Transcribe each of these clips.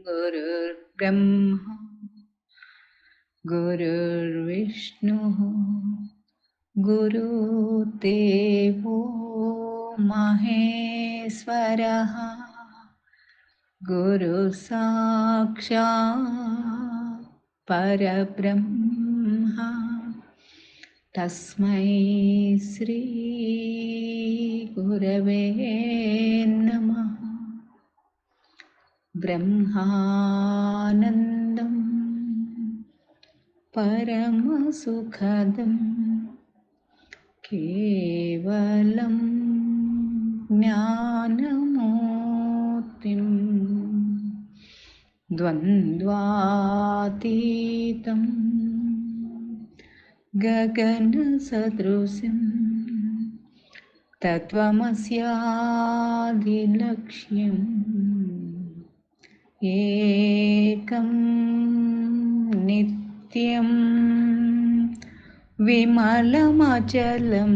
गुरुर्ब्रह्मा गुरुर्विष्णुः गुरुदेवो महेश्वरः गुरुसाक्षात् परब्रह्म तस्मै श्री गुरवे नमः। ब्रह्मानन्दं परमसुखदं केवलं ज्ञानमूर्तिं द्वन्द्वातीतं गगनसदृशं तत्त्वमस्यादिलक्ष्यम् एकं नित्यं विमलमचलं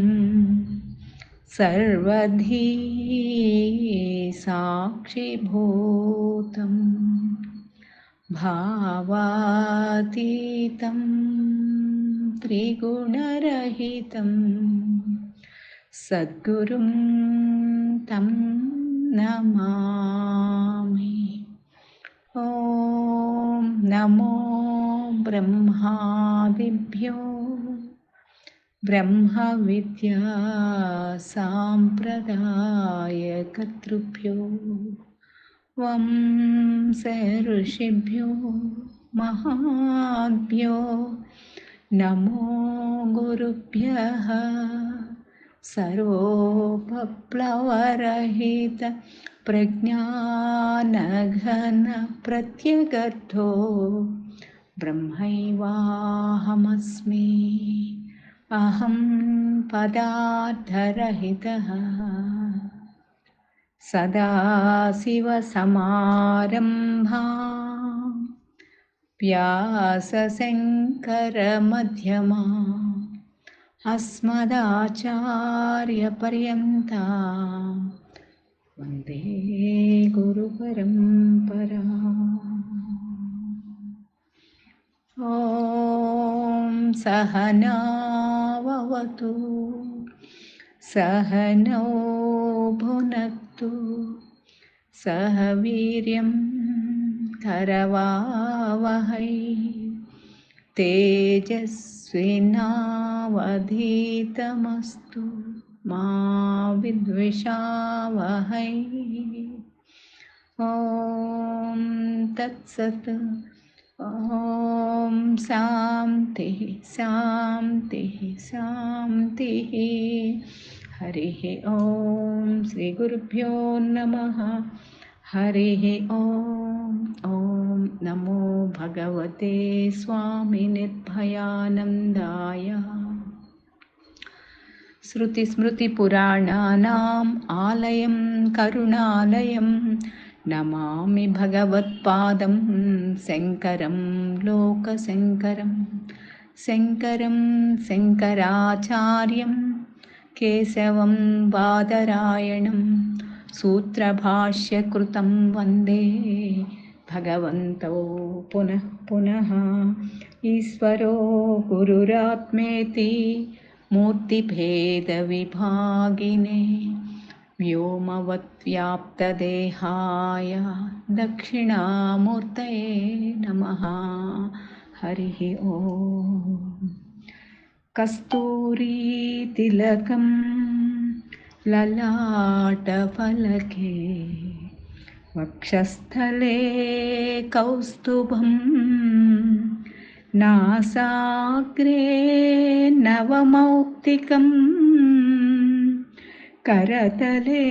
सर्वधी साक्षिभूतं भावातीतं त्रिगुणरहितं सद्गुरुं तं नमामि। ॐ नमो ब्रह्मादिभ्यो ब्रह्मविद्या साम्प्रदायकर्तृभ्यो वंश ऋषिभ्यो महाभ्यो नमो गुरुभ्यः। सर्वोपप्लवरहित प्रज्ञानघन प्रत्यगर्थो ब्रह्मैवाहमस्मि। अहं पदार्थरहितः सदाशिवसमारम्भां व्यासशङ्करमध्यमाम् अस्मदाचार्यपर्यन्तां वन्दे गुरुपरम्पराम्। ॐ सहनाववतु सहनौ भुनक्तु सह वीर्यं करवावहै तेजस्विनावधीतमस्तु मा विद्विषावहै। ॐ तत्सत्। ॐ शान्तिः शान्तिः शान्तिः। हरिः ॐ श्रीगुरुभ्यो नमः। हरिः ॐ। ॐ नमो भगवते स्वामिनिर्भयानन्दाय। श्रुतिस्मृतिपुराणानाम् आलयं करुणालयं नमामि भगवत्पादं शङ्करं लोकशङ्करं। शङ्करं शङ्कराचार्यं केशवं बादरायणं सूत्रभाष्यकृतं वन्दे भगवन्तौ पुनः पुनः। ईश्वरो गुरुरात्मेति मूर्तिभेदविभागिने व्योमवद्व्याप्तदेहाय दक्षिणामूर्तये नमः। हरिः ॐ। कस्तूरीतिलकं ललाटफलके वक्षस्थले कौस्तुभं नासाग्रे नवमौक्तिकं करतले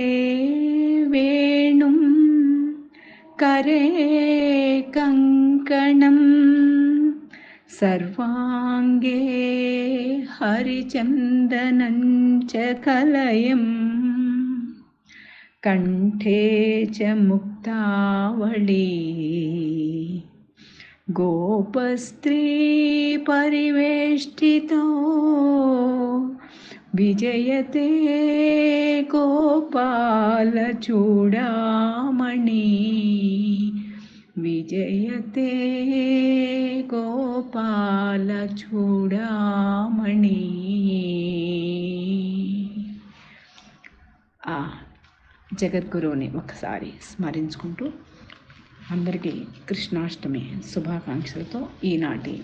वेणुं करे कङ्कणं सर्वाङ्गे हरिचन्दनं च कलयं कंठे च मुक्तावली गोपस्त्री परिवेष्टितो విజయతే గోపాల చూడామణి విజయతే గోపాల చూడామణి. జగద్గురువుని ఒకసారి స్మరించుకుంటూ అందరికీ కృష్ణాష్టమి శుభాకాంక్షలతో ఈనాటి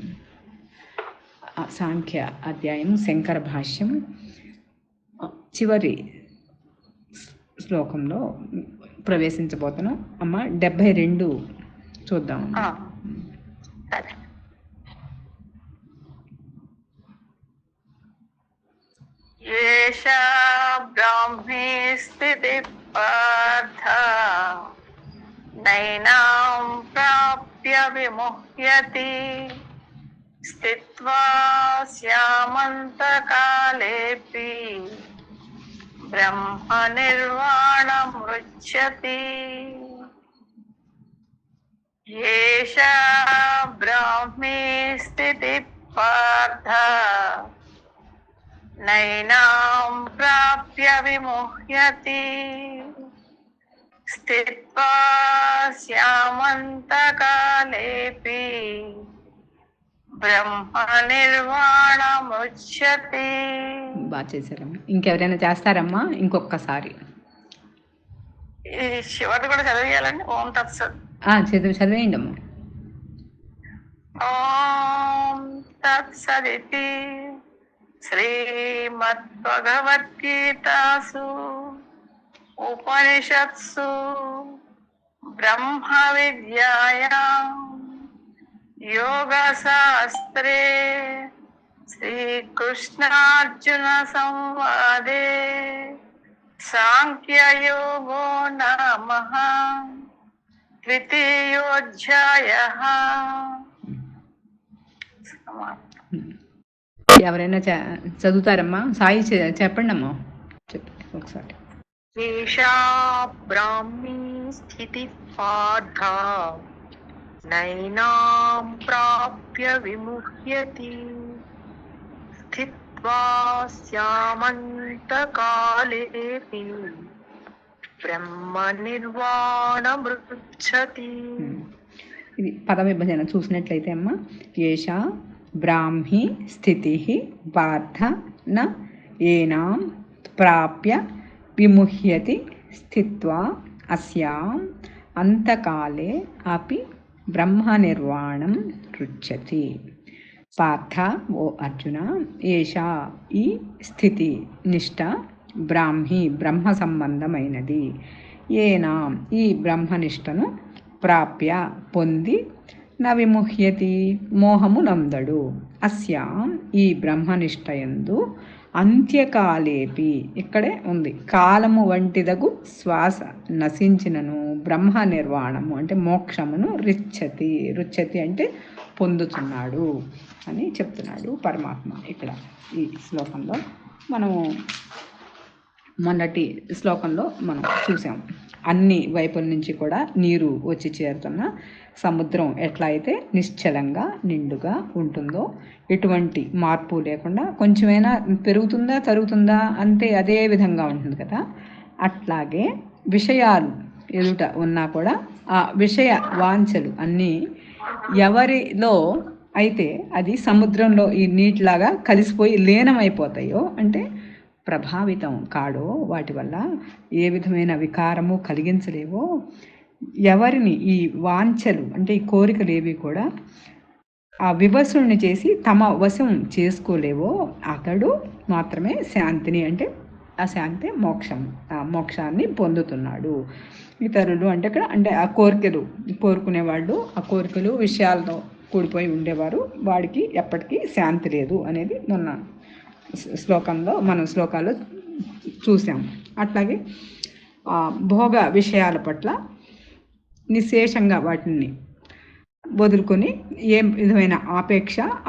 సాంఖ్య అధ్యాయం శంకర భాష్యం చివరి శ్లోకంలో ప్రవేశించబోతున్నాం. అమ్మ 72 చూద్దాం. ఏషా బ్రాహ్మీ స్థితి పార్థ నైనాం ప్రాప్య విముహ్యతి స్థిత్వా స్యామంతకాలేపి బ్రహ్మ నిర్వాణమృచ్యతి. ఏషా బ్రాహ్మీ స్థితి పార్థ నైనాం ప్రాప్య విముహ్యతి స్థిత్వా స్యామంతకాలేపి బ్రహ్మ నిర్వాణముచ్యతి. బాగా చేశారమ్మా. ఇంకెవరైనా చేస్తారమ్మా? ఇంకొకసారి ఈ చివరి కూడా చదివేయాలండి. ఓం తత్సత్. చదివేయండి అమ్మా. ఓం తత్సదితి శ్రీమద్భగవద్గీతాసు ఉపనిషత్సు బ్రహ్మ విద్యాయాం యోగశాస్త్రే శ్రీకృష్ణార్జున సంవాదే సాంఖ్యయోగో నామః ద్వితీయోధ్యాయః. ఎవరైనా చదువుతారమ్మా? సాయి చెప్పండి అమ్మా, చెప్పండి ఒకసారి. ఏషా బ్రాహ్మీ స్థితి పార్థ నైనాం ప్రాప్య విముహ్యతి స్థిత్వా స్యామంతకాలేపి బ్రహ్మ నిర్వాణమృచ్ఛతి. ఇది పద విభజన చూసినట్లయితే అమ్మ, ఏషా బ్రాహ్మీ స్థితి పార్థ న ఏనాం ప్రాప్య విముహ్యతి స్థిత్వా అస్యాం అంతకాలే అపి బ్రహ్మ నిర్వాణం రుచ్యతి. పార్థ, ఓ అర్జున, ఏషా ఈ స్థితి నిష్ట బ్రాహ్మీ బ్రహ్మ సంబంధమైనది. ఏనాం ఈ బ్రహ్మనిష్టను ప్రాప్య పొంది న విముహ్యతి మోహము నందడు. అస్యాం ఈ బ్రహ్మనిష్టయందు అంత్యకాలేపి ఇక్కడే ఉంది కాలము వంటిదగు శ్వాస నశించినను బ్రహ్మ నిర్వాణము అంటే మోక్షమును రుచ్యతి అంటే పొందుతున్నాడు అని చెప్తున్నాడు పరమాత్మ. ఇక్కడ ఈ శ్లోకంలో మనము మొన్నటి శ్లోకంలో మనం చూసాం, అన్ని వైపుల నుంచి కూడా నీరు వచ్చి చేరుతున్న సముద్రం ఎట్లా అయితే నిశ్చలంగా నిండుగా ఉంటుందో, ఎటువంటి మార్పు లేకుండా కొంచెమైనా పెరుగుతుందా తరుగుతుందా అంటే అదే విధంగా ఉంటుంది కదా. అట్లాగే విషయాలు ఎదుట ఉన్నా కూడా ఆ విషయ వాంఛలు అన్నీ ఎవరిలో అయితే అది సముద్రంలో ఈ నీటిలాగా కలిసిపోయి లీనమైపోతాయో, అంటే ప్రభావితం కాడో, వాటి వల్ల ఏ విధమైన వికారము కలిగించలేవో, ఎవరిని ఈ వాంఛలు అంటే ఈ కోరికలు ఏవి కూడా ఆ వివసుల్ని చేసి తమ వశం చేసుకోలేవో అతడు మాత్రమే శాంతిని అంటే ఆ శాంతి మోక్షాన్ని పొందుతున్నాడు. ఇతరులు అంటే ఇక్కడ అంటే ఆ కోరుకునేవాళ్ళు, ఆ కోరికలు విషయాలతో కూడిపోయి ఉండేవారు, వాడికి ఎప్పటికీ శాంతి లేదు అనేది మొన్న మనం శ్లోకాల్లో చూసాం. అట్లాగే భోగ విషయాల పట్ల నిశేషంగా వాటిని వదులుకొని ఏ విధమైన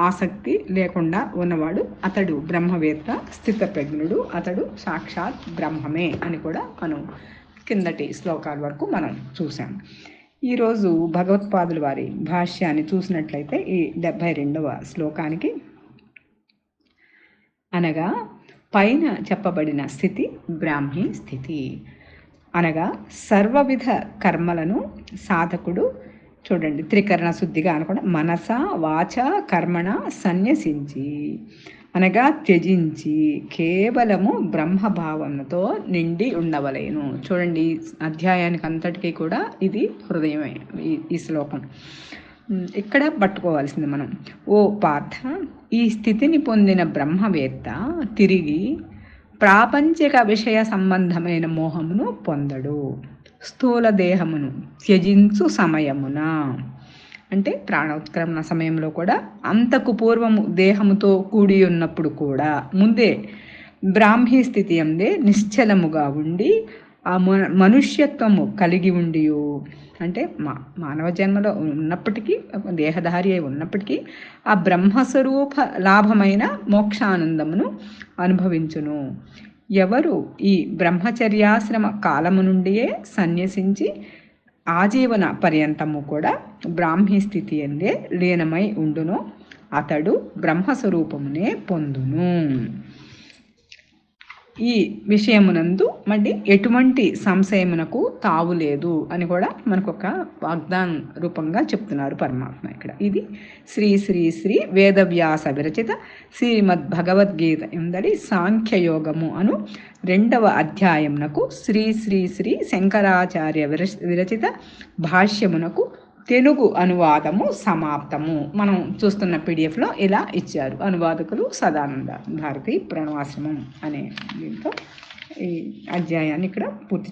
ఆసక్తి లేకుండా ఉన్నవాడు అతడు బ్రహ్మవేత్త, స్థితప్రజ్ఞుడు, అతడు సాక్షాత్ బ్రహ్మమే అని కూడా మనం కిందటి శ్లోకాల వరకు మనం చూసాం. ఈరోజు భగవత్పాదుల వారి భాష్యాన్ని చూసినట్లయితే ఈ 72వ శ్లోకానికి అనగా పైన చెప్పబడిన స్థితి బ్రాహ్మీ స్థితి. అనగా సర్వవిధ కర్మలను సాధకుడు చూడండి త్రికరణ శుద్ధిగా అనకుండా మనస వాచ కర్మణ సన్యసించి అనగా త్యజించి కేవలము బ్రహ్మభావనతో నిండి ఉండవలేను. చూడండి అధ్యాయానికి అంతటికీ కూడా ఇది హృదయమే ఈ శ్లోకం. ఇక్కడ పట్టుకోవాల్సింది మనం. ఓ పార్థ, ఈ స్థితిని పొందిన బ్రహ్మవేత్త తిరిగి ప్రాపంచిక విషయ సంబంధమైన మోహమును పొందడు. స్థూల దేహమును త్యజించు సమయమున అంటే ప్రాణోత్క్రమణ సమయంలో కూడా అంతకు పూర్వము దేహముతో కూడి ఉన్నప్పుడు కూడా ముందే బ్రాహ్మీ స్థితి అందే నిశ్చలముగా ఉండి ఆ మనుష్యత్వము కలిగి ఉండి అంటే మానవ జన్మలో ఉన్నప్పటికీ దేహధారి అయి ఉన్నప్పటికీ ఆ బ్రహ్మస్వరూప లాభమైన మోక్షానందమును అనుభవించును. ఎవరు ఈ బ్రహ్మచర్యాశ్రమ కాలము నుండియే సన్యసించి ఆజీవన పర్యంతము కూడా బ్రాహ్మీ స్థితి అందే లీనమై ఉండునో అతడు బ్రహ్మస్వరూపమునే పొందును. ఈ విషయమునందు మళ్ళీ ఎటువంటి సంశయమునకు తావులేదు అని కూడా మనకు ఒక వాగ్దానం రూపంగా చెప్తున్నారు పరమాత్మ ఇక్కడ. ఇది శ్రీ శ్రీ శ్రీ వేదవ్యాస విరచిత శ్రీమద్ భగవద్గీత ఎందడి సాంఖ్యయోగము అను 2వ అధ్యాయమునకు శ్రీ శ్రీ శ్రీ శంకరాచార్య విరచిత భాష్యమునకు తెలుగు అనువాదము సమాప్తము. మనం చూస్తున్న పీడిఎఫ్లో ఇలా ఇచ్చారు. అనువాదకులు సదానంద భారతి ప్రణవాశ్రమం అనే దీంతో ఈ అధ్యాయాన్ని ఇక్కడ పూర్తి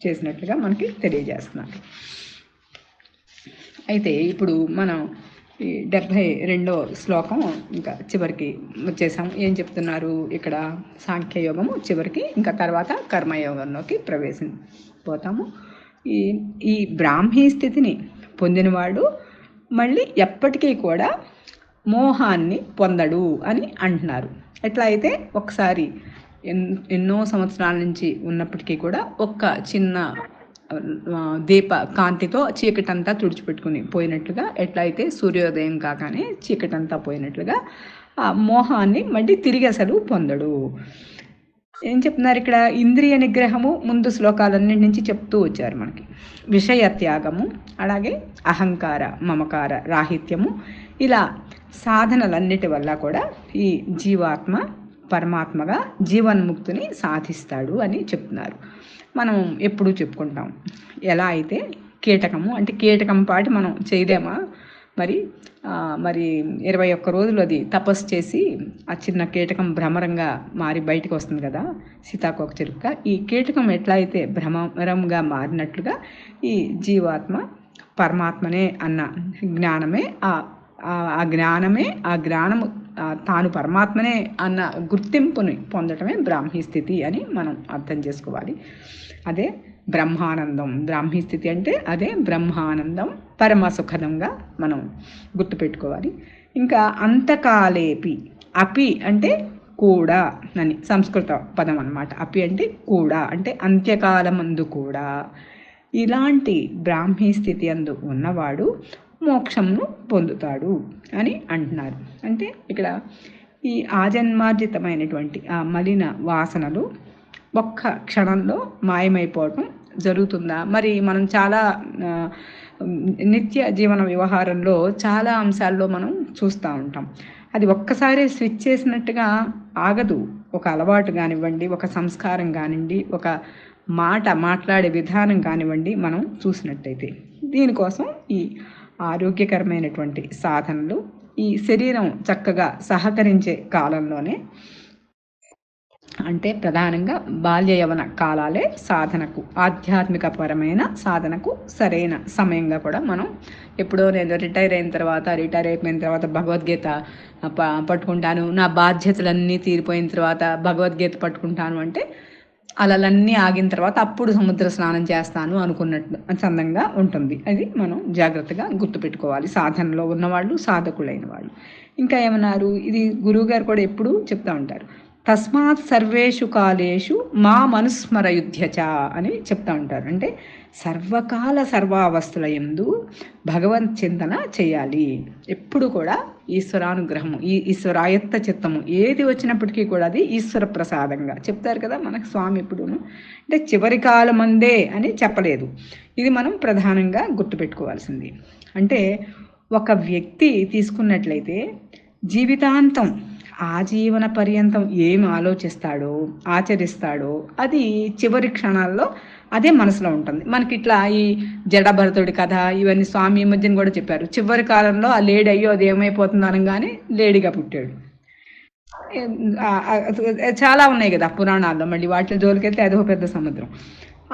చేసినట్లుగా మనకి తెలియజేస్తున్నారు. అయితే ఇప్పుడు మనం ఈ 72వ శ్లోకం ఇంకా చివరికి వచ్చేసాము. ఏం చెప్తున్నారు ఇక్కడ? సాంఖ్యయోగము చివరికి, ఇంకా తర్వాత కర్మయోగంలోకి ప్రవేశిపోతాము. ఈ బ్రాహ్మీ స్థితిని పొందినవాడు మళ్ళీ ఎప్పటికీ కూడా మోహాన్ని పొందడు అని అంటున్నారు. ఎట్లా అయితే ఒకసారి ఎన్నో సంవత్సరాల నుంచి ఉన్నప్పటికీ కూడా ఒక్క చిన్న దీప కాంతితో చీకటంతా తుడిచిపెట్టుకుని పోయినట్లుగా, ఎట్లయితే సూర్యోదయం కాగానే చీకటంతా పోయినట్లుగా ఆ మోహాన్ని మళ్ళీ తిరిగి అసలు పొందడు. ఏం చెప్తున్నారు ఇక్కడ? ఇంద్రియ నిగ్రహము ముందు శ్లోకాలన్నింటి నుంచి చెప్తూ వచ్చారు మనకి. విషయ త్యాగము, అలాగే అహంకార మమకార రాహిత్యము, ఇలా సాధనలన్నిటి వల్ల కూడా ఈ జీవాత్మ పరమాత్మగా జీవన్ముక్తిని సాధిస్తాడు అని చెప్తున్నారు. మనం ఎప్పుడూ చెప్పుకుంటాం, ఎలా అయితే కీటకము అంటే కీటకం పాటి మనం చేయలేమా? మరి 21 రోజులు అది తపస్సు చేసి ఆ చిన్న కీటకం భ్రమరంగా మారి బయటకు వస్తుంది కదా, సీతాకోక చిలుక. ఈ కీటకం ఎట్లా అయితే భ్రమరంగా మారినట్లుగా ఈ జీవాత్మ పరమాత్మనే అన్న జ్ఞానమే ఆ జ్ఞానము తాను పరమాత్మనే అన్న గుర్తింపుని పొందటమే బ్రాహ్మీ స్థితి అని మనం అర్థం చేసుకోవాలి. అదే బ్రహ్మానందం. బ్రాహ్మీ స్థితి అంటే అదే బ్రహ్మానందం, పరమ సుఖదంగా మనం గుర్తుపెట్టుకోవాలి. ఇంకా అంతకాలేపి, అపి అంటే కూడా అని సంస్కృత పదం అన్నమాట. అపి అంటే కూడా, అంటే అంత్యకాలమందు కూడా ఇలాంటి బ్రాహ్మీ స్థితి అందు ఉన్నవాడు మోక్షమును పొందుతాడు అని అంటున్నారు. అంటే ఇక్కడ ఈ ఆజన్మార్జితమైనటువంటి ఆ మలిన వాసనలు ఒక్క క్షణంలో మాయమైపోవటం జరుగుతుందా? మరి మనం చాలా నిత్య జీవన వ్యవహారంలో చాలా అంశాల్లో మనం చూస్తూ ఉంటాం. అది ఒక్కసారి స్విచ్ చేసినట్టుగా ఆగదు. ఒక అలవాటు కానివ్వండి, ఒక సంస్కారం కానివ్వండి, ఒక మాట్లాడే విధానం కానివ్వండి, మనం చూసినట్టయితే. దీనికోసం ఈ ఆరోగ్యకరమైనటువంటి సాధనలు ఈ శరీరం చక్కగా సహకరించే కాలంలోనే, అంటే ప్రధానంగా బాల్య యవన కాలాలే సాధనకు, ఆధ్యాత్మికపరమైన సాధనకు సరైన సమయంగా కూడా మనం ఎప్పుడో నేను రిటైర్ అయిపోయిన తర్వాత భగవద్గీత పట్టుకుంటాను, నా బాధ్యతలన్నీ తీరిపోయిన తర్వాత భగవద్గీత పట్టుకుంటాను అంటే అలలన్నీ ఆగిన తర్వాత అప్పుడు సముద్ర స్నానం చేస్తాను అనుకున్నట్లు చందంగా ఉంటుంది. అది మనం జాగ్రత్తగా గుర్తుపెట్టుకోవాలి, సాధనలో ఉన్నవాళ్ళు, సాధకులైన వాళ్ళు. ఇంకా ఏమన్నారు? ఇది గురువుగారు కూడా ఎప్పుడూ చెప్తూ ఉంటారు. తస్మాత్ సర్వేషు కాలేషు మా మనుస్మరయుధ్యచ అని చెప్తూ ఉంటారు. అంటే సర్వకాల సర్వావస్థల యందు భగవత్ చింతన చేయాలి. ఎప్పుడు కూడా ఈశ్వరానుగ్రహము, ఈ ఈశ్వరాయత్త చిత్తము ఏది వచ్చినప్పటికీ కూడా అది ఈశ్వర ప్రసాదంగా చెప్తారు కదా మనకు స్వామి ఎప్పుడును. అంటే చివరి కాలమందే అని చెప్పలేదు. ఇది మనం ప్రధానంగా గుర్తుపెట్టుకోవాల్సింది. అంటే ఒక వ్యక్తి తీసుకున్నట్లయితే జీవితాంతం ఆజీవన పర్యంతం ఏమి ఆలోచిస్తాడో ఆచరిస్తాడో అది చివరి క్షణాల్లో అదే మనసులో ఉంటుంది. మనకి ఇట్లా ఈ జడభరతుడి కథ ఇవన్నీ స్వామి ఈ మధ్యన కూడా చెప్పారు. చివరి కాలంలో ఆ లేడీ అయ్యో అది ఏమైపోతుంది అనగానే లేడీగా పుట్టాడు. చాలా ఉన్నాయి కదా పురాణాల్లో, మళ్ళీ వాటి జోలికెళ్తే అదో పెద్ద సముద్రం.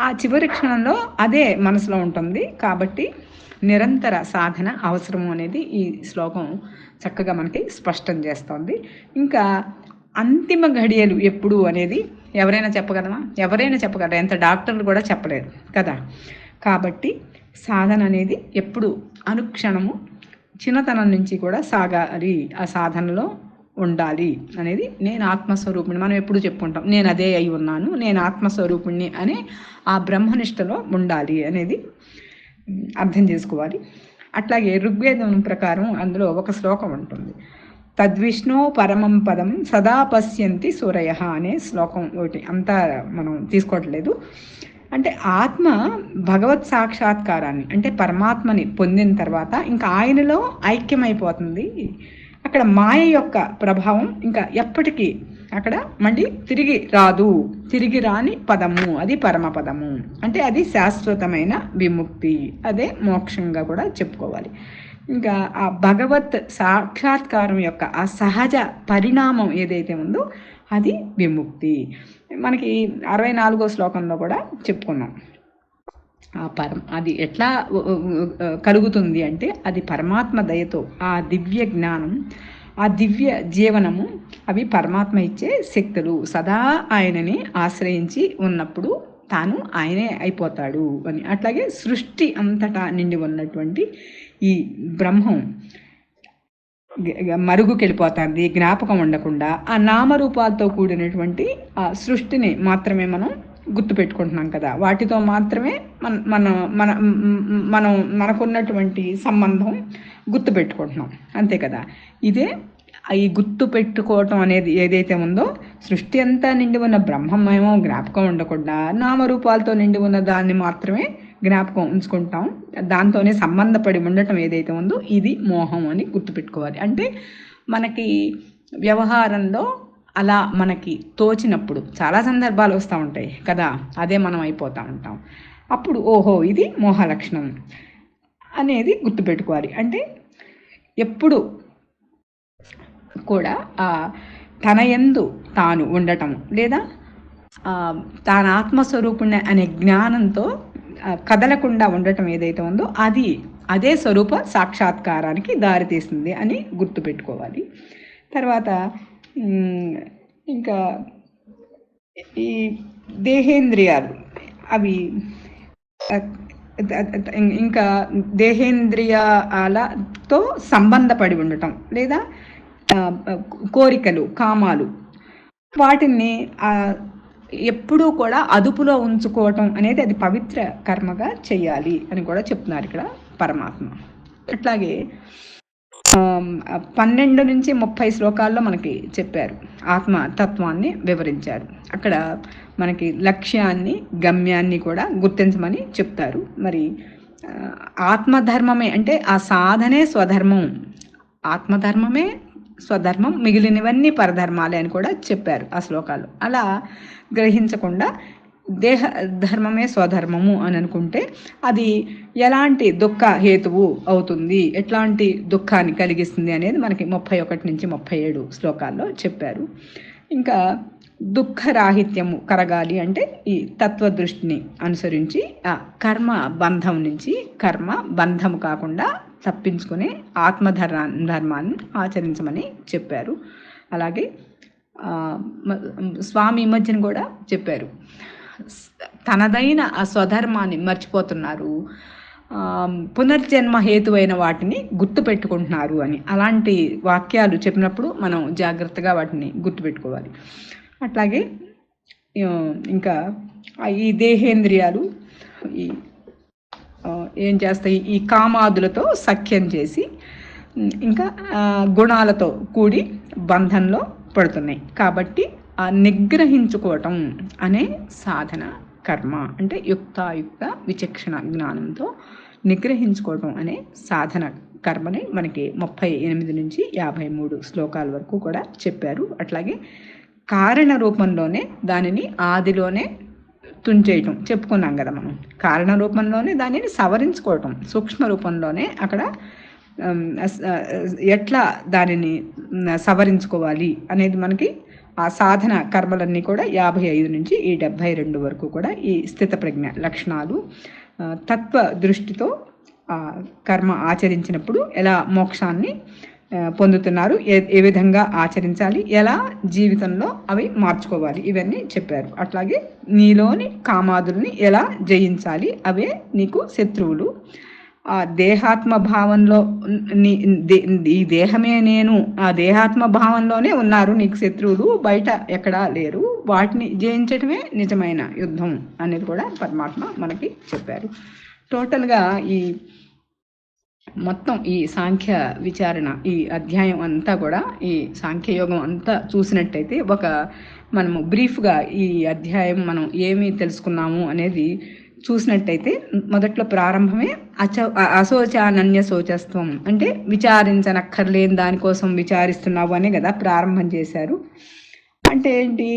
ఆ చివరి క్షణంలో అదే మనసులో ఉంటుంది. కాబట్టి నిరంతర సాధన అవసరము అనేది ఈ శ్లోకం చక్కగా మనకి స్పష్టం చేస్తోంది. ఇంకా అంతిమ ఘడియలు ఎప్పుడు అనేది ఎవరైనా చెప్పగలమా? ఎవరైనా చెప్పగలరా? ఎంత డాక్టర్లు కూడా చెప్పలేరు కదా. కాబట్టి సాధన అనేది ఎప్పుడు అనుక్షణము చిన్నతనం నుంచి కూడా సాగాలి, ఆ సాధనలో ఉండాలి అనేది. నేను ఆత్మస్వరూపిణి, మనం ఎప్పుడు చెప్పుకుంటాం నేను అదే అయి ఉన్నాను, నేను ఆత్మస్వరూపిణి అని ఆ బ్రహ్మనిష్టలో ఉండాలి అనేది అర్థం చేసుకోవాలి. అట్లాగే ఋగ్వేదం ప్రకారం అందులో ఒక శ్లోకం ఉంటుంది, తద్విష్ణు పరమం పదం సదా పశ్యంతి సూరయ అనే శ్లోకం ఒకటి. అంతా మనం తీసుకోవట్లేదు. అంటే ఆత్మ భగవత్ సాక్షాత్కారాన్ని అంటే పరమాత్మని పొందిన తర్వాత ఇంకా ఆయనలో ఐక్యమైపోతుంది. అక్కడ మాయ యొక్క ప్రభావం ఇంకా ఎప్పటికీ అక్కడ మళ్ళీ తిరిగి రాదు, తిరిగి రాని పదము అది పరమపదము. అంటే అది శాశ్వతమైన విముక్తి, అదే మోక్షంగా కూడా చెప్పుకోవాలి. ఇంకా ఆ భగవత్ సాక్షాత్కారం యొక్క ఆ సహజ పరిణామం ఏదైతే ఉందో అది విముక్తి. మనకి 64వ శ్లోకంలో కూడా చెప్పుకున్నాం. ఆ అది ఎట్లా కలుగుతుంది అంటే అది పరమాత్మ దయతో, ఆ దివ్య జ్ఞానం, ఆ దివ్య జీవనము అవి పరమాత్మ ఇచ్చే శక్తులు. సదా ఆయనని ఆశ్రయించి ఉన్నప్పుడు తాను ఆయనే అయిపోతాడు అని. అట్లాగే సృష్టి అంతటా నిండి ఉన్నటువంటి ఈ బ్రహ్మం మరుగుకెళ్ళిపోతుంది, జ్ఞాపకం ఉండకుండా ఆ నామరూపాలతో కూడినటువంటి ఆ సృష్టిని మాత్రమే మనం గుర్తుపెట్టుకుంటున్నాం కదా. వాటితో మాత్రమే మనం మనకున్నటువంటి సంబంధం గుర్తుపెట్టుకుంటున్నాం, అంతే కదా. ఇదే ఈ గుర్తు పెట్టుకోవటం అనేది ఏదైతే ఉందో, సృష్టి అంతా నిండి ఉన్న బ్రహ్మమేమో జ్ఞాపకం ఉండకుండా నామరూపాలతో నిండి ఉన్న దాన్ని మాత్రమే జ్ఞాపకం ఉంచుకుంటాం. దాంతోనే సంబంధపడి ఉండటం ఏదైతే ఉందో ఇది మోహం అని గుర్తుపెట్టుకోవాలి. అంటే మనకి వ్యవహారంలో అలా మనకి తోచినప్పుడు చాలా సందర్భాలు వస్తూ ఉంటాయి కదా, అదే మనం అయిపోతూ ఉంటాం. అప్పుడు ఓహో ఇది మోహ లక్షణం అనేది గుర్తుపెట్టుకోవాలి. అంటే ఎప్పుడు కూడా తన యందు తాను ఉండటం లేదా తాను ఆత్మస్వరూపుణ్ణి అనే జ్ఞానంతో కదలకుండా ఉండటం ఏదైతే ఉందో అది అదే స్వరూప సాక్షాత్కారానికి దారితీస్తుంది అని గుర్తుపెట్టుకోవాలి. తర్వాత ఇంకా ఈ దేహేంద్రియాలు అవి ఇంకా దేహేంద్రియాలతో సంబంధపడి ఉండటం లేదా కోరికలు కామాలు వాటిని ఎప్పుడూ కూడా అదుపులో ఉంచుకోవటం అనేది అది పవిత్ర కర్మగా చెయ్యాలి అని కూడా చెప్తున్నారు ఇక్కడ పరమాత్మ. అట్లాగే 12 నుంచి 30 శ్లోకాల్లో మనకి చెప్పారు, ఆత్మతత్వాన్ని వివరించారు. అక్కడ మనకి లక్ష్యాన్ని గమ్యాన్ని కూడా గుర్తించమని చెప్తారు. మరి ఆత్మధర్మమే అంటే ఆ సాధనే స్వధర్మం, ఆత్మధర్మమే స్వధర్మం, మిగిలినవన్నీ పరధర్మాలే అని కూడా చెప్పారు ఆ శ్లోకాలు. అలా గ్రహించకుండా దేహ ధర్మమే స్వధర్మము అని అనుకుంటే అది ఎలాంటి దుఃఖ హేతువు అవుతుంది, ఎట్లాంటి దుఃఖాన్ని కలిగిస్తుంది అనేది మనకి 31 నుంచి 37 శ్లోకాల్లో చెప్పారు. ఇంకా దుఃఖరాహిత్యము కరగాలి అంటే ఈ తత్వదృష్టిని అనుసరించి ఆ కర్మ బంధం నుంచి కర్మ బంధము కాకుండా తప్పించుకునే ధర్మాన్ని ఆచరించమని చెప్పారు. అలాగే స్వామి ఈ మధ్యన కూడా చెప్పారు, తనదైన ఆ స్వధర్మాన్ని మర్చిపోతున్నారు, పునర్జన్మ హేతువైన వాటిని గుర్తుపెట్టుకుంటున్నారు అని. అలాంటి వాక్యాలు చెప్పినప్పుడు మనం జాగ్రత్తగా వాటిని గుర్తుపెట్టుకోవాలి. అట్లాగే ఇంకా ఈ దేహేంద్రియాలు ఏం చేస్తాయి, ఈ కామాదులతో సఖ్యం చేసి ఇంకా గుణాలతో కూడి బంధంలో పడుతున్నాయి. కాబట్టి ఆ నిగ్రహించుకోవటం అనే సాధన కర్మ అంటే యుక్తాయుక్త విచక్షణ జ్ఞానంతో నిగ్రహించుకోవటం అనే సాధన కర్మని మనకి 38 నుంచి 53 శ్లోకాల వరకు కూడా చెప్పారు. అట్లాగే కారణ రూపంలోనే దానిని ఆదిలోనే తుంచేయటం చెప్పుకున్నాం కదా మనం. కారణ రూపంలోనే దానిని సవరించుకోవటం, సూక్ష్మ రూపంలోనే అక్కడ ఎట్లా దానిని సవరించుకోవాలి అనేది మనకి ఆ సాధన కర్మలన్నీ కూడా 55 నుంచి ఈ 72 వరకు కూడా ఈ స్థితప్రజ్ఞ లక్షణాలు తత్వ దృష్టితో కర్మ ఆచరించినప్పుడు ఎలా మోక్షాన్ని పొందుతున్నారు, ఏ విధంగా ఆచరించాలి, ఎలా జీవితంలో అవి మార్చుకోవాలి, ఇవన్నీ చెప్పారు. అట్లాగే నీలోని కామాదుల్ని ఎలా జయించాలి, అవే నీకు శత్రువులు. ఆ దేహాత్మ భావంలో ఈ దేహమే నేను, ఆ దేహాత్మ భావంలోనే ఉన్నారు నీకు శత్రువులు, బయట ఎక్కడా లేరు. వాటిని జయించటమే నిజమైన యుద్ధం అనేది కూడా పరమాత్మ మనకి చెప్పారు. టోటల్గా ఈ మొత్తం ఈ సాంఖ్య విచారణ ఈ అధ్యాయం అంతా కూడా ఈ సాంఖ్యయోగం అంతా చూసినట్టయితే మనము బ్రీఫ్గా ఈ అధ్యాయం మనం ఏమి తెలుసుకున్నాము అనేది చూసినట్టయితే మొదట్లో ప్రారంభమే అశోచానన్య శోచస్వం అంటే విచారించనక్కర్లేని దానికోసం విచారిస్తున్నావు అనే కదా ప్రారంభం చేశారు. అంటే ఏంటి,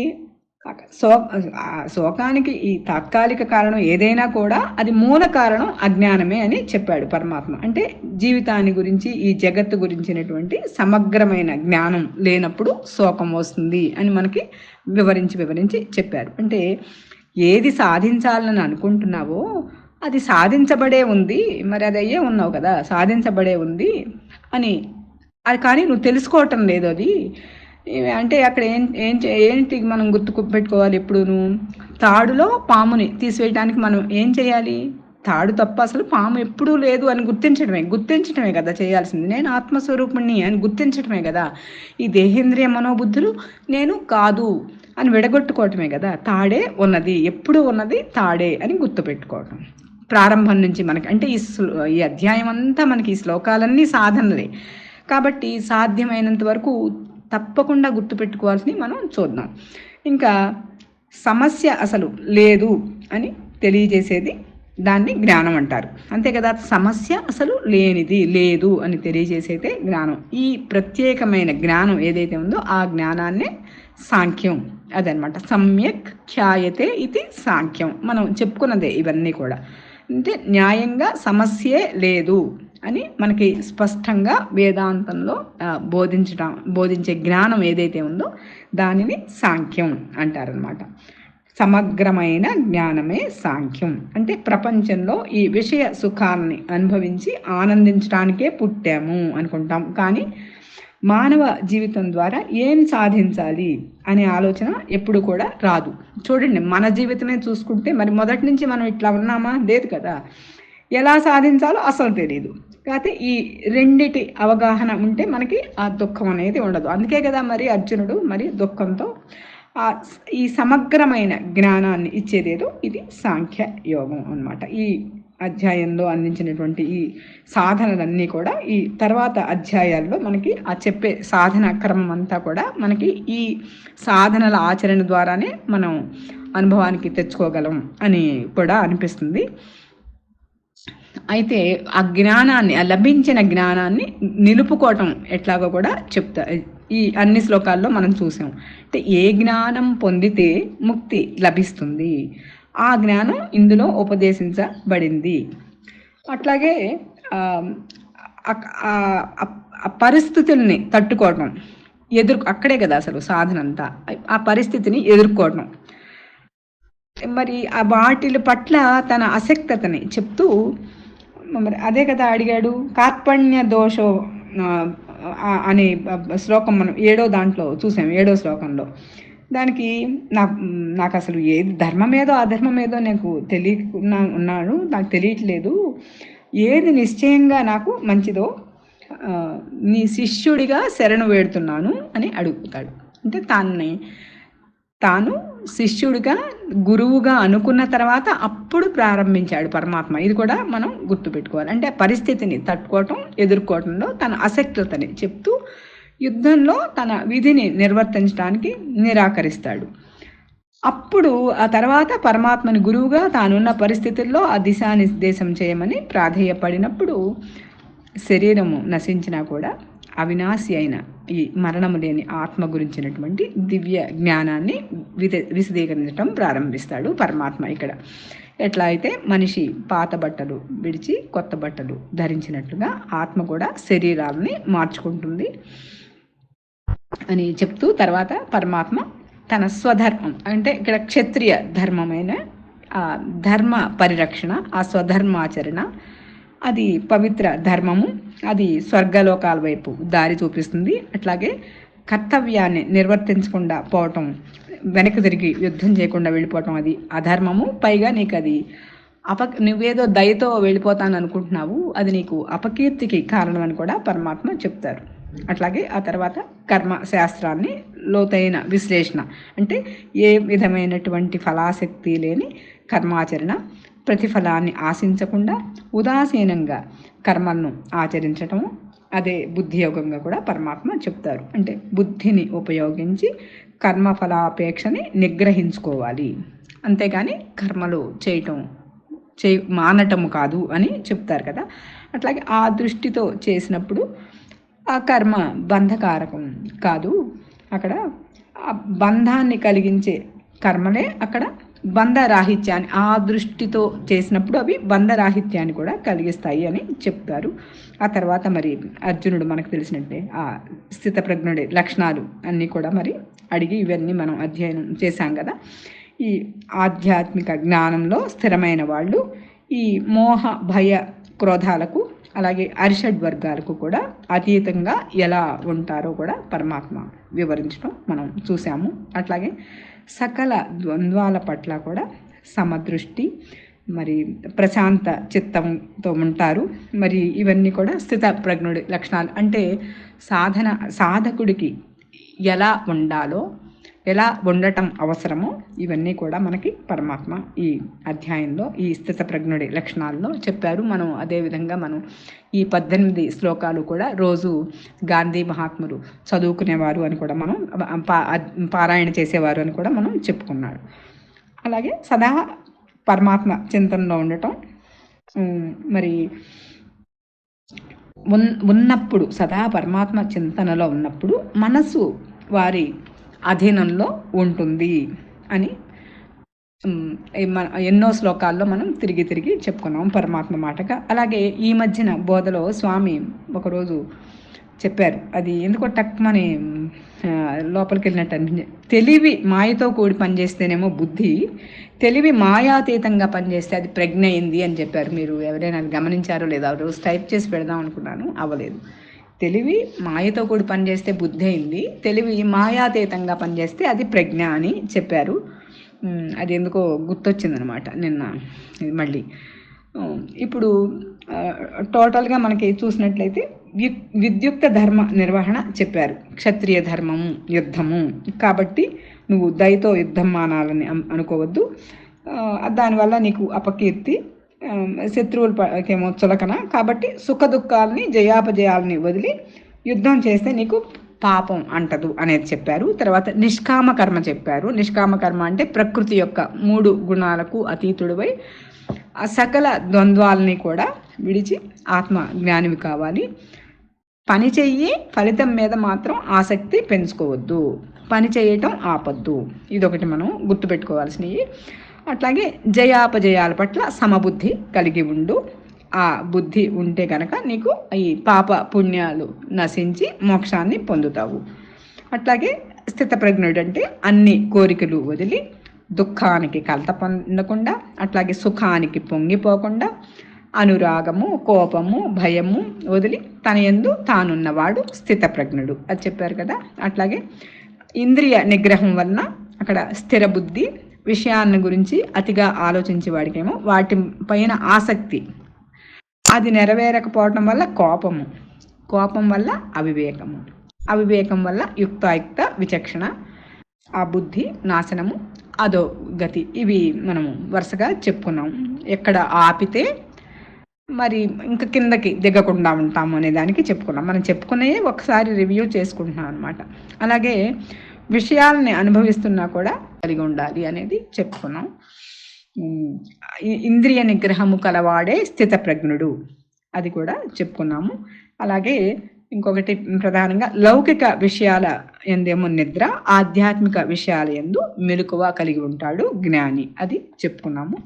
శోకానికి ఈ తాత్కాలిక కారణం ఏదైనా కూడా అది మూల కారణం అజ్ఞానమే అని చెప్పాడు పరమాత్మ. అంటే జీవితాన్ని గురించి ఈ జగత్తు గురించినటువంటి సమగ్రమైన జ్ఞానం లేనప్పుడు శోకం వస్తుంది అని మనకి వివరించి చెప్పారు. అంటే ఏది సాధించాలని అనుకుంటున్నావో అది సాధించబడే ఉంది, మరి అది అయ్యే ఉన్నావు కదా, సాధించబడే ఉంది అని. అది కానీ నువ్వు తెలుసుకోవటం లేదు. అది అంటే అక్కడ ఏంటి మనం గుర్తు పెట్టుకోవాలి ఎప్పుడును, తాడులో పాముని తీసివేయడానికి మనం ఏం చేయాలి, తాడు తప్ప అసలు పాము ఎప్పుడూ లేదు అని గుర్తించటమే కదా చేయాల్సింది. నేను ఆత్మస్వరూపుణ్ణి అని గుర్తించటమే కదా. ఈ దేహేంద్రియ మనోబుద్ధులు నేను కాదు అని విడగొట్టుకోవటమే కదా. తాడే ఉన్నది, ఎప్పుడు ఉన్నది తాడే అని గుర్తుపెట్టుకోవటం ప్రారంభం నుంచి మనకి. అంటే ఈ అధ్యాయం అంతా మనకి ఈ శ్లోకాలన్నీ సాధనలే కాబట్టి సాధ్యమైనంత వరకు తప్పకుండా గుర్తుపెట్టుకోవాల్సింది మనం చూద్దాం. ఇంకా సమస్య అసలు లేదు అని తెలియజేసేది దాన్ని జ్ఞానం అంటారు, అంతే కదా. సమస్య అసలు లేనిది లేదు అని తెలియజేసేదే జ్ఞానం. ఈ ప్రత్యేకమైన జ్ఞానం ఏదైతే ఉందో ఆ జ్ఞానాన్నే సాంఖ్యం అదనమాట. సమ్యక్ ఖ్యాయతే ఇది సాంఖ్యం. మనం చెప్పుకున్నదే ఇవన్నీ కూడా. అంటే న్యాయంగా సమస్యే లేదు అని మనకి స్పష్టంగా వేదాంతంలో బోధించే జ్ఞానం ఏదైతే ఉందో దానిని సాంఖ్యం అంటారనమాట. సమగ్రమైన జ్ఞానమే సాంఖ్యం. అంటే ప్రపంచంలో ఈ విషయ సుఖాన్ని అనుభవించి ఆనందించడానికే పుట్టాము అనుకుంటాం, కానీ మానవ జీవితం ద్వారా ఏం సాధించాలి అనే ఆలోచన ఎప్పుడు కూడా రాదు. చూడండి, మన జీవితమే చూసుకుంటే మరి మొదటి నుంచి మనం ఇట్లా ఉన్నామా? లేదు కదా. ఎలా సాధించాలో అసలు తెలియదు. కాకపోతే ఈ రెండిటి అవగాహన ఉంటే మనకి ఆ దుఃఖం అనేది ఉండదు. అందుకే కదా మరి అర్జునుడు మరి దుఃఖంతో ఈ సమగ్రమైన జ్ఞానాన్ని ఇచ్చేదేదో ఇది సాంఖ్య యోగం అన్నమాట. ఈ అధ్యాయంలో అందించినటువంటి ఈ సాధనలన్నీ కూడా ఈ తర్వాత అధ్యాయాల్లో మనకి ఆ చెప్పే సాధన క్రమం అంతా కూడా మనకి ఈ సాధనల ఆచరణ ద్వారానే మనం అనుభవానికి తెచ్చుకోగలం అని కూడా అనిపిస్తుంది. అయితే ఆ జ్ఞానాన్ని, ఆ లభించిన జ్ఞానాన్ని నిలుపుకోవటం ఎట్లాగో కూడా చెప్తా ఈ అన్ని శ్లోకాల్లో మనం చూసాం. అంటే ఏ జ్ఞానం పొందితే ముక్తి లభిస్తుంది, ఆ జ్ఞానం ఇందులో ఉపదేశించబడింది. అట్లాగే పరిస్థితుల్ని తట్టుకోవటం, అక్కడే కదా అసలు సాధన అంతా. ఆ పరిస్థితిని ఎదుర్కోవటం, మరి ఆ వాటిల పట్ల తన ఆసక్తతని చెప్తూ మరి అదే కదా అడిగాడు. కార్పణ్య దోషో అనే శ్లోకం మనం 7వ దాంట్లో చూసాం, 7వ శ్లోకంలో. దానికి నాకు అసలు ఏది ధర్మమేదో అధర్మమేదో నాకు ఉన్నాను, నాకు తెలియట్లేదు. ఏది నిశ్చయంగా నాకు మంచిదో నీ శిష్యుడిగా శరణు వేడుతున్నాను అని అడుగుతాడు. అంటే తాను శిష్యుడిగా గురువుగా అనుకున్న తర్వాత అప్పుడు ప్రారంభించాడు పరమాత్మ. ఇది కూడా మనం గుర్తుపెట్టుకోవాలి. అంటే పరిస్థితిని తట్టుకోవటం, ఎదుర్కోవటంలో తన అసక్తతని చెప్తూ యుద్ధంలో తన విధిని నిర్వర్తించడానికి నిరాకరిస్తాడు. అప్పుడు ఆ తర్వాత పరమాత్మని గురువుగా తానున్న పరిస్థితుల్లో ఆ దిశానిర్దేశం చేయమని ప్రాధేయపడినప్పుడు శరీరము నశించినా కూడా అవినాశి అయిన ఈ మరణము లేని ఆత్మ గురించినటువంటి దివ్య జ్ఞానాన్ని విశదీకరించడం ప్రారంభిస్తాడు పరమాత్మ. ఇక్కడ ఎట్లా అయితే మనిషి పాత బట్టలు విడిచి కొత్త బట్టలు ధరించినట్లుగా ఆత్మ కూడా శరీరాలని మార్చుకుంటుంది అని చెప్తూ తర్వాత పరమాత్మ తన స్వధర్మం అంటే ఇక్కడ క్షత్రియ ధర్మమైన ఆ ధర్మ పరిరక్షణ, ఆ స్వధర్మాచరణ, అది పవిత్ర ధర్మము, అది స్వర్గలోకాల వైపు దారి చూపిస్తుంది. అట్లాగే కర్తవ్యాన్ని నిర్వర్తించకుండా పోవటం, వెనక్కి తిరిగి యుద్ధం చేయకుండా వెళ్ళిపోవటం అది అధర్మము. పైగా నీకు అది నువ్వేదో దయతో వెళ్ళిపోతాను అనుకుంటున్నావు, అది నీకు అపకీర్తికి కారణం అని కూడా పరమాత్మ చెప్తారు. అట్లాగే ఆ తర్వాత కర్మ శాస్త్రాన్ని లోతైన విశ్లేషణ అంటే ఏ విధమైనటువంటి ఫలాశక్తి లేని కర్మాచరణ, ప్రతిఫలాన్ని ఆశించకుండా ఉదాసీనంగా కర్మలను ఆచరించటము, అదే బుద్ధి యోగంగా కూడా పరమాత్మ చెప్తారు. అంటే బుద్ధిని ఉపయోగించి కర్మఫలాపేక్షని నిగ్రహించుకోవాలి, అంతేగాని కర్మలు మానటము కాదు అని చెప్తారు కదా. అట్లాగే ఆ దృష్టితో చేసినప్పుడు ఆ కర్మ బంధకారకం కాదు, అక్కడ ఆ బంధాన్ని కలిగించే కర్మలే అక్కడ బంధరాహిత్యాన్ని, ఆ దృష్టితో చేసినప్పుడు అవి బంధరాహిత్యాన్ని కూడా కలిగిస్తాయి అని చెప్తారు. ఆ తర్వాత మరి అర్జునుడు మనకు తెలిసినట్టే ఆ స్థితప్రజ్ఞుడి లక్షణాలు అన్నీ కూడా మరి అడిగి ఇవన్నీ మనం అధ్యయనం చేశాం కదా. ఈ ఆధ్యాత్మిక జ్ఞానంలో స్థిరమైన వాళ్ళు ఈ మోహ భయ క్రోధాలకు అలాగే అరిషడ్ వర్గాలకు కూడా అతీతంగా ఎలా ఉంటారో కూడా పరమాత్మ వివరించడం మనం చూసాము. అట్లాగే సకల ద్వంద్వాల పట్ల కూడా సమదృష్టి, మరి ప్రశాంత చిత్తంతో ఉంటారు. మరి ఇవన్నీ కూడా స్థిత ప్రజ్ఞుడి లక్షణాలు. అంటే సాధకుడికి ఎలా ఉండాలో, ఎలా ఉండటం అవసరమో ఇవన్నీ కూడా మనకి పరమాత్మ ఈ అధ్యాయంలో ఈ స్థిత ప్రజ్ఞుడి లక్షణాల్లో చెప్పారు. మనం అదేవిధంగా మనం ఈ 18 శ్లోకాలు కూడా రోజు గాంధీ మహాత్ములు చదువుకునేవారు అని కూడా మనం పారాయణ చేసేవారు అని కూడా మనం చెప్పుకున్నాడు. అలాగే సదా పరమాత్మ చింతనలో ఉండటం, మరి ఉన్నప్పుడు సదా పరమాత్మ చింతనలో ఉన్నప్పుడు మనసు వారి అధీనంలో ఉంటుంది అని ఎన్నో శ్లోకాల్లో మనం తిరిగి చెప్పుకున్నాం పరమాత్మ మాటగా. అలాగే ఈ మధ్యన బోధలో స్వామి ఒకరోజు చెప్పారు, అది ఎందుకో టక్మని లోపలికి వెళ్ళినట్టు అనిపించింది. తెలివి మాయతో కూడి పనిచేస్తేనేమో బుద్ధి, తెలివి మాయాతీతంగా పనిచేస్తే అది ప్రజ్ఞ అయింది అని చెప్పారు. మీరు ఎవరైనా గమనించారో లేదా? రోజు టైప్ చేసి పెడదాం అనుకున్నాను, అవ్వలేదు. తెలివి మాయతో కూడి పనిచేస్తే బుద్ధి అయింది, తెలివి మాయాతీతంగా పనిచేస్తే అది ప్రజ్ఞ అని చెప్పారు. అది ఎందుకో గుర్తొచ్చిందనమాట నిన్న. మళ్ళీ ఇప్పుడు టోటల్గా మనకి చూసినట్లయితే విద్యుక్త ధర్మ నిర్వహణ చెప్పారు. క్షత్రియ ధర్మము యుద్ధము కాబట్టి నువ్వు దయతో యుద్ధం మానాలని అనుకోవద్దు, దానివల్ల నీకు అపకీర్తి, శత్రువులకేమో చులకన. కాబట్టి సుఖ దుఃఖాలని జయాపజయాలని వదిలి యుద్ధం చేస్తే నీకు పాపం అంటదు అనేది చెప్పారు. తర్వాత నిష్కామ కర్మ చెప్పారు. నిష్కామ కర్మ అంటే ప్రకృతి యొక్క 3 గుణాలకు అతీతుడివై ఆ సకల ద్వంద్వాలని కూడా విడిచి ఆత్మ జ్ఞానివి కావాలి. పని చెయ్యి, ఫలితం మీద మాత్రం ఆసక్తి పెంచుకోవద్దు, పని చేయటం ఆపద్దు. ఇదొకటి మనం గుర్తుపెట్టుకోవాల్సినవి. అట్లాగే జయాపజయాల పట్ల సమబుద్ధి కలిగి ఉండు. ఆ బుద్ధి ఉంటే కనుక నీకు ఈ పాప పుణ్యాలు నశించి మోక్షాన్ని పొందుతావు. అట్లాగే స్థితప్రజ్ఞుడు అంటే అన్ని కోరికలు వదిలి దుఃఖానికి కలత పొందకుండా, అట్లాగే సుఖానికి పొంగిపోకుండా, అనురాగము, కోపము, భయము వదిలి తన యందు తానున్నవాడు స్థితప్రజ్ఞుడు అది చెప్పారు కదా. అట్లాగే ఇంద్రియ నిగ్రహం వలన అక్కడ స్థిర బుద్ధి, విషయాన్ని గురించి అతిగా ఆలోచించే వాడికేమో వాటి పైన ఆసక్తి, అది నెరవేరకపోవటం వల్ల కోపము, కోపం వల్ల అవివేకము, అవివేకం వల్ల యుక్తాయుక్త విచక్షణ, ఆ బుద్ధి నాశనము, అదో గతి. ఇవి మనము వరుసగా చెప్పుకున్నాం. ఎక్కడ ఆపితే మరి ఇంకా కిందకి దిగకుండా ఉంటాము అనే దానికి చెప్పుకున్నాం. మనం చెప్పుకున్నయే ఒకసారి రివ్యూ చేసుకుంటున్నాం అనమాట. అలాగే విషయాలని అనుభవిస్తున్నా కూడా కలిగి ఉండాలి అనేది చెప్పుకున్నాం. ఇంద్రియ నిగ్రహము కలవాడే స్థితప్రజ్ఞుడు, అది కూడా చెప్పుకున్నాము. అలాగే ఇంకొకటి ప్రధానంగా లౌకిక విషయాల ఎందేమో నిద్ర, ఆధ్యాత్మిక విషయాల యందు మెలకువ కలిగి ఉంటాడు జ్ఞాని, అది చెప్పుకున్నాము.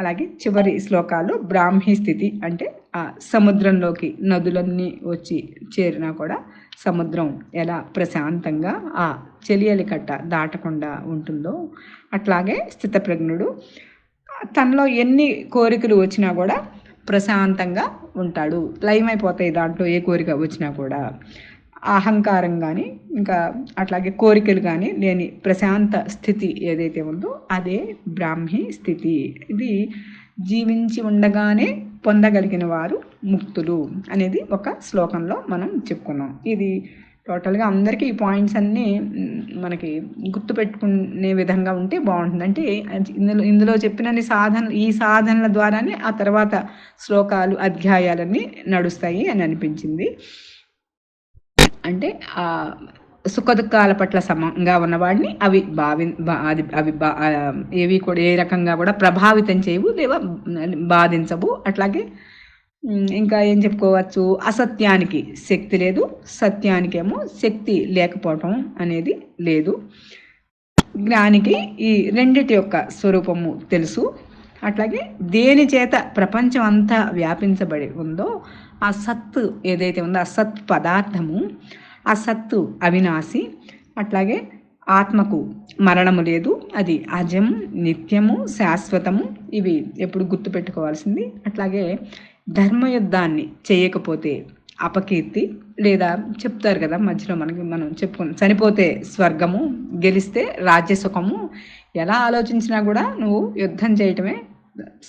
అలాగే చివరి శ్లోకాల్లో బ్రాహ్మీ స్థితి అంటే ఆ సముద్రంలోకి నదులన్నీ వచ్చి చేరినా కూడా సముద్రం ఎలా ప్రశాంతంగా ఆ చెలియలి కట్ట దాటకుండా ఉంటుందో అట్లాగే స్థితప్రజ్ఞుడు తనలో ఎన్ని కోరికలు వచ్చినా కూడా ప్రశాంతంగా ఉంటాడు. లయమైపోతాయి దాంట్లో ఏ కోరిక వచ్చినా కూడా. అహంకారం కానీ ఇంకా అట్లాగే కోరికలు కానీ లేని ప్రశాంత స్థితి ఏదైతే ఉందో అదే బ్రాహ్మీ స్థితి. ఇది జీవించి ఉండగానే పొందగలిగిన వారు ముక్తులు అనేది ఒక శ్లోకంలో మనం చెప్పుకున్నాం. ఇది టోటల్గా అందరికీ ఈ పాయింట్స్ అన్నీ మనకి గుర్తుపెట్టుకునే విధంగా ఉంటే బాగుంటుంది. అంటే ఇందులో చెప్పినన్ని ఈ సాధనల ద్వారానే ఆ తర్వాత శ్లోకాలు అధ్యాయాలన్నీ నడుస్తాయి అని అనిపించింది. అంటే ఆ సుఖదుఖాల పట్ల సమంగా ఉన్నవాడిని అవి ఏవి కూడా ఏ రకంగా కూడా ప్రభావితం చేయవు, లేదా బాధించవు. అట్లాగే ఇంకా ఏం చెప్పుకోవచ్చు, అసత్యానికి శక్తి లేదు, సత్యానికేమో శక్తి లేకపోవటం అనేది లేదు. జ్ఞానికి ఈ రెండిటి యొక్క స్వరూపము తెలుసు. అట్లాగే దేని చేత ప్రపంచం అంతా వ్యాపించబడి ఉందో ఆ సత్తు ఏదైతే ఉందో ఆ సత్ పదార్థము, ఆ సత్తు అవినాశి. అట్లాగే ఆత్మకు మరణము లేదు, అది అజం, నిత్యము, శాశ్వతము. ఇవి ఎప్పుడు గుర్తుపెట్టుకోవాల్సింది. అట్లాగే ధర్మయుద్ధాన్ని చేయకపోతే అపకీర్తి, లేదా చెప్తారు కదా మధ్యలో మనం చెప్పుకున్నాం, చనిపోతే స్వర్గము, గెలిస్తే రాజ్యసుఖము. ఎలా ఆలోచించినా కూడా నువ్వు యుద్ధం చేయటమే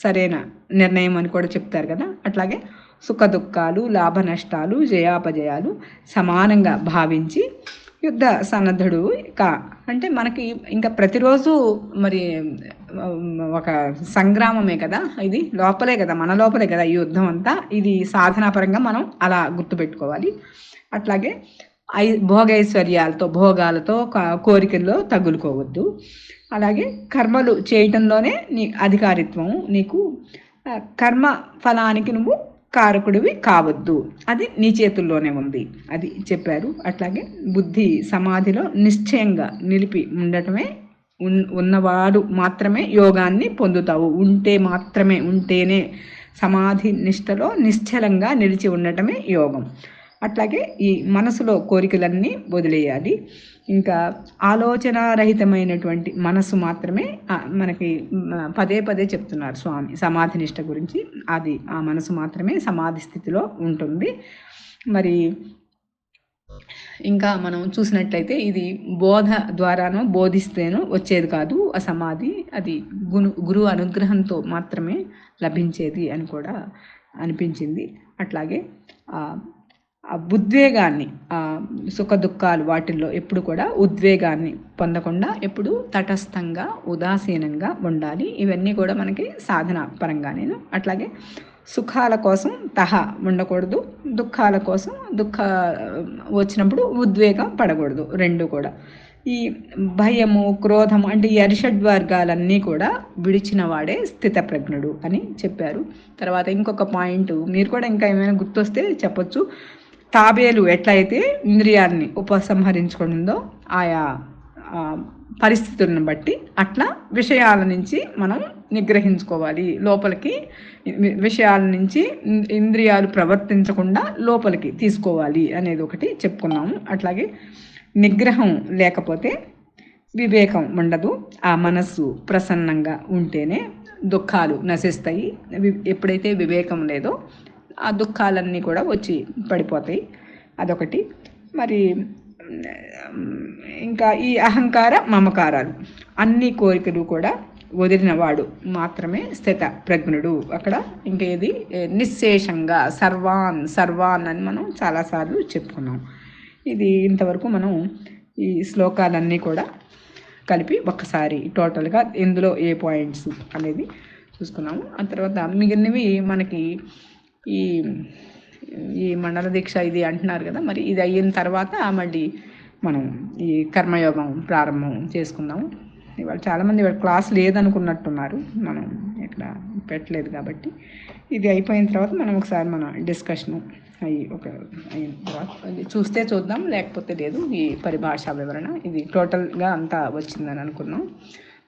సరైన నిర్ణయం అని కూడా చెప్తారు కదా. అట్లాగే సుఖ దుఃఖాలు, లాభ నష్టాలు, జయాపజయాలు సమానంగా భావించి యుద్ధ సన్నద్ధుడు అంటే మనకి ఇంకా ప్రతిరోజు మరి ఒక సంగ్రామమే కదా, ఇది లోపలే కదా, మన లోపలే కదా ఈ యుద్ధం అంతా. ఇది సాధనాపరంగా మనం అలా గుర్తుపెట్టుకోవాలి. అట్లాగే భోగైశ్వర్యాలతో, భోగాలతో, కోరికల్లో తగులుకోవద్దు. అలాగే కర్మలు చేయటంలోనే నీ అధికారిత్వం, నీకు కర్మ ఫలానికి నువ్వు కారకుడివి కావద్దు, అది నీ చేతుల్లోనే ఉంది, అది చెప్పారు. అట్లాగే బుద్ధి సమాధిలో నిశ్చయంగా నిలిపి ఉండటమే, ఉన్నవాడు మాత్రమే యోగాన్ని పొందుతావు. ఉంటేనే సమాధి నిష్టలో నిశ్చలంగా నిలిచి ఉండటమే యోగం. అట్లాగే ఈ మనసులో కోరికలన్నీ వదిలేయాలి. ఇంకా ఆలోచనారహితమైనటువంటి మనసు మాత్రమే మనకి పదే పదే చెప్తున్నారు స్వామి సమాధి నిష్ట గురించి. అది ఆ మనసు మాత్రమే సమాధి స్థితిలో ఉంటుంది. మరి ఇంకా మనం చూసినట్లయితే ఇది బోధ ద్వారానో బోధిస్తేనో వచ్చేది కాదు ఆ సమాధి, అది గురువు అనుగ్రహంతో మాత్రమే లభించేది అని కూడా అనిపించింది. అట్లాగే ఉద్వేగాన్ని, సుఖ దుఃఖాలు వాటిల్లో ఎప్పుడు కూడా ఉద్వేగాన్ని పొందకుండా ఎప్పుడు తటస్థంగా ఉదాసీనంగా ఉండాలి. ఇవన్నీ కూడా మనకి సాధన పరంగానేను. అట్లాగే సుఖాల కోసం ఉండకూడదు, దుఃఖాల కోసం వచ్చినప్పుడు ఉద్వేగం పడకూడదు, రెండు కూడా. ఈ భయము, క్రోధము అంటే ఈ అరిషడ్వర్గాలన్నీ కూడా విడిచిన వాడే స్థితప్రజ్ఞుడు అని చెప్పారు. తర్వాత ఇంకొక పాయింట్ మీరు కూడా ఇంకా ఏమైనా గుర్తొస్తే చెప్పొచ్చు. తాబేలు ఎట్లయితే ఇంద్రియాలని ఉపసంహరించుకుంటుందో ఆయా పరిస్థితులను బట్టి అట్లా విషయాల నుంచి మనం నిగ్రహించుకోవాలి. లోపలికి విషయాల నుంచి ఇంద్రియాలు ప్రవర్తించకుండా లోపలికి తీసుకోవాలి అనేది ఒకటి చెప్పుకున్నాము. అట్లాగే నిగ్రహం లేకపోతే వివేకం ఉండదు. ఆ మనస్సు ప్రసన్నంగా ఉంటేనే దుఃఖాలు నశిస్తాయి. ఎప్పుడైతే వివేకం లేదో ఆ దుఃఖాలన్నీ కూడా వచ్చి పడిపోతాయి, అదొకటి. మరి ఇంకా ఈ అహంకార మమకారాలు అన్ని కోరికలు కూడా వదిలినవాడు మాత్రమే స్థిత ప్రజ్ఞుడు. అక్కడ ఇంకేది నిశ్శేషంగా సర్వాన్ అని మనం చాలాసార్లు చెప్పుకున్నాం. ఇది ఇంతవరకు మనం ఈ శ్లోకాలన్నీ కూడా కలిపి ఒక్కసారి టోటల్గా ఎందులో ఏ పాయింట్స్ అనేది చూసుకున్నాము. ఆ తర్వాత మిగిలినవి మనకి ఈ ఈ మండల దీక్ష ఇది అంటున్నారు కదా, మరి ఇది అయిన తర్వాత మళ్ళీ మనం ఈ కర్మయోగం ప్రారంభం చేసుకుందాము. ఇవాళ చాలామంది ఇవాళ క్లాస్ లేదనుకున్నట్టున్నారు, మనం ఇక్కడ పెట్టలేదు కాబట్టి ఇది అయిపోయిన తర్వాత మనం ఒకసారి మన డిస్కషను అయిన తర్వాత చూస్తే చూద్దాం, లేకపోతే లేదు. ఈ పరిభాషా వివరణ ఇది టోటల్గా అంతా వచ్చిందని అనుకున్నాం,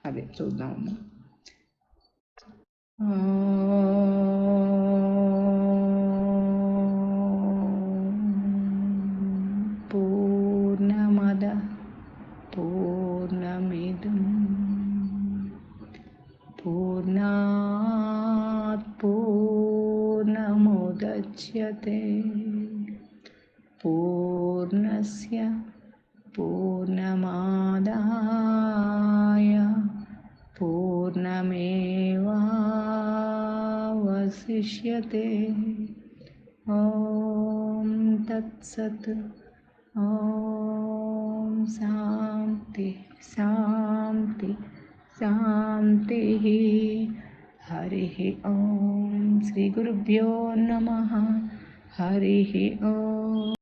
అదే చూద్దాం. పూర్ణమద పూర్ణమిదం పూర్ణాత్ పూర్ణముదచ్యతే పూర్ణస్య పూర్ణమాదాయ పూర్ణమేవావశిష్యతే. ఓం తత్సత్. ఓం శాంతి శాంతి శాంతి. హరి ఓం. శ్రీ గురుభ్యో నమః. హరి ఓం.